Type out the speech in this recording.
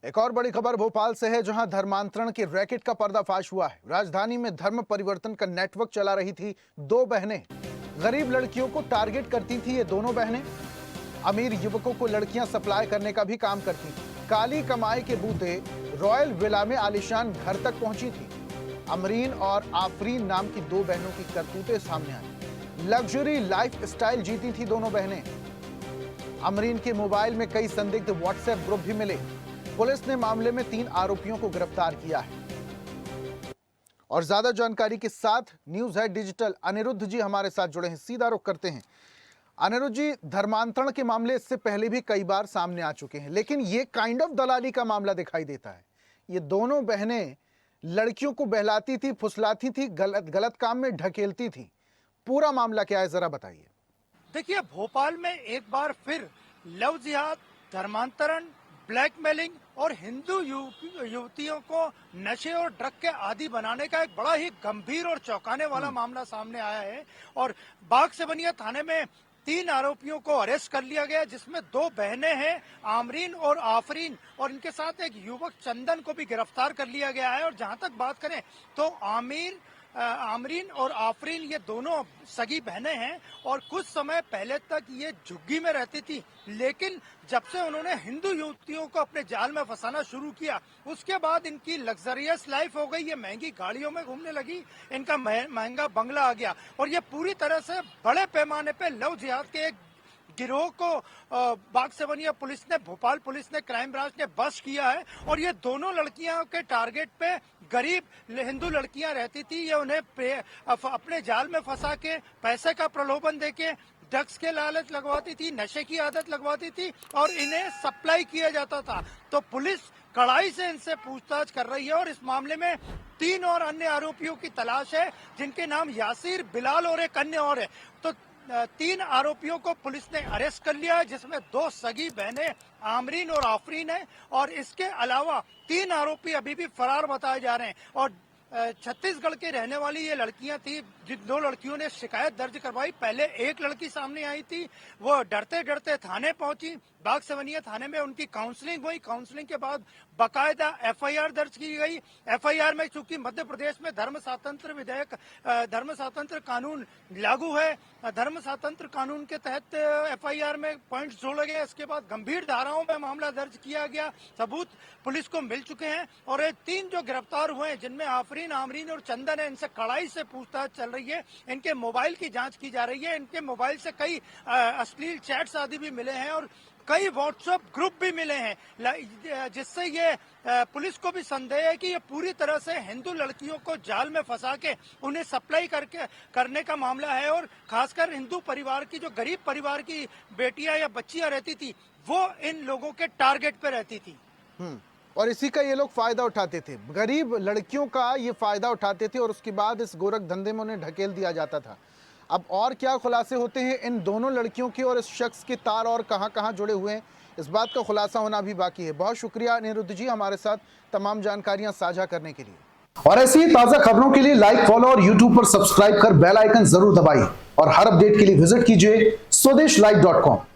एक और बड़ी खबर भोपाल से है, जहां धर्मांतरण के रैकेट का पर्दाफाश हुआ है। राजधानी में धर्म परिवर्तन का नेटवर्क चला रही थी दो बहनें। गरीब लड़कियों को टारगेट करती थी ये दोनों बहनें। अमीर युवकों को लड़कियां सप्लाई करने का भी काम करती थी। काली कमाई के बूते रॉयल विला में आलीशान घर तक पहुंची थी। अमरीन और आफरीन नाम की दो बहनों की करतूतें सामने आई। लग्जरी लाइफ स्टाइल जीती थी दोनों बहनें। अमरीन के मोबाइल में कई संदिग्ध व्हाट्सएप ग्रुप भी मिले। पुलिस ने मामले में 3 आरोपियों को गिरफ्तार किया है। और ज्यादा जानकारी के साथ न्यूज है डिजिटल अनिरुद्ध जी हमारे साथ जुड़े हैं। सीधा रुख करते हैं। अनिरुद्ध जी, धर्मांतरण के मामले इससे पहले भी कई बार सामने आ चुके हैं, लेकिन ये काइंड ऑफ दलाली का मामला दिखाई देता है। ये दोनों बहनें लड़कियों को बहलाती थी, फुसलाती थी, गलत काम में ढकेलती थी। पूरा मामला क्या है, जरा बताइए। देखिए, भोपाल में एक बार फिर लव जिहाद, धर्मांतरण, ब्लैकमेलिंग और हिंदू युवतियों को नशे और ड्रग के आदी बनाने का एक बड़ा ही गंभीर और चौंकाने वाला मामला सामने आया है। और बाग से बनिया थाने में 3 आरोपियों को अरेस्ट कर लिया गया, जिसमें 2 बहनें हैं, आमरीन और आफरीन, और इनके साथ एक युवक चंदन को भी गिरफ्तार कर लिया गया है। और जहां तक बात करें तो आमरीन और आफरीन ये दोनों सगी बहनें हैं और कुछ समय पहले तक ये झुग्गी में रहती थी, लेकिन जब से उन्होंने हिंदू युवतियों को अपने जाल में फंसाना शुरू किया, उसके बाद इनकी लग्जरियस लाइफ हो गई। ये महंगी गाड़ियों में घूमने लगी, इनका महंगा बंगला आ गया और ये पूरी तरह से बड़े पैमाने पे लव जिहाद के एक गिरोह को बाग से बनिया पुलिस ने, भोपाल पुलिस ने, क्राइम ब्रांच ने बस किया है। और ये दोनों लड़कियां के टारगेट पे गरीब हिंदू लड़कियां रहती थी। ये उन्हें अपने जाल में फंसा के पैसे का प्रलोभन देके ड्रग्स के लालच लगवाती थी, नशे की आदत लगवाती थी और इन्हें सप्लाई किया जाता था। तो पुलिस कड़ाई से इनसे पूछताछ कर रही है और इस मामले में 3 और अन्य आरोपियों की तलाश है, जिनके नाम यासिर, बिलाल और एक अन्य और है। तो 3 आरोपियों को पुलिस ने अरेस्ट कर लिया है, जिसमें 2 सगी बहनें आमरीन और आफरीन है और इसके अलावा 3 आरोपी अभी भी फरार बताए जा रहे हैं। और छत्तीसगढ़ के रहने वाली ये लड़कियां थी, जिन 2 लड़कियों ने शिकायत दर्ज करवाई। पहले एक लड़की सामने आई थी, वो डरते डरते थाने पहुंची। बाग सेवनिया थाने में उनकी काउंसलिंग हुई। काउंसलिंग के बाद बाकायदा एफआईआर दर्ज की गई। एफआईआर में चूंकि मध्य प्रदेश में धर्म स्वातंत्र कानून लागू है, धर्म स्वातंत्र कानून के तहत एफआईआर में पॉइंट्स जोड़े गए। इसके बाद गंभीर धाराओं में मामला दर्ज किया गया। सबूत पुलिस को मिल चुके हैं और ये 3 जो गिरफ्तार हुए हैं, जिनमें आफरीन, आमरीन और चंदन है, इनसे कड़ाई से पूछताछ चल रही है। इनके मोबाइल की जांच की जा रही है। इनके मोबाइल से कई अश्लील चैट्स आदि भी मिले हैं और कई व्हाट्सएप ग्रुप भी मिले हैं, जिससे ये पुलिस को भी संदेह है कि ये पूरी तरह से हिंदू लड़कियों को जाल में फंसा के उन्हें सप्लाई करने का मामला है। और खासकर हिंदू परिवार की, जो गरीब परिवार की बेटियां या बच्चियां रहती थी, वो इन लोगों के टारगेट पे रहती थी। और इसी का ये लोग फायदा उठाते थे, गरीब लड़कियों का ये फायदा उठाते थे और उसके बाद इस गोरख धंधे में उन्हें ढकेल दिया जाता था। अब और क्या खुलासे होते हैं इन दोनों लड़कियों के और इस शख्स के तार और कहां-कहां जुड़े हुए हैं, इस बात का खुलासा होना भी बाकी है। बहुत शुक्रिया अनिरुद्ध जी हमारे साथ तमाम जानकारियां साझा करने के लिए। और ऐसी ही ताजा खबरों के लिए लाइक, फॉलो और यूट्यूब पर सब्सक्राइब कर बेल आइकन जरूर दबाइए और हर अपडेट के लिए विजिट कीजिए स्वदेशलाइव.com।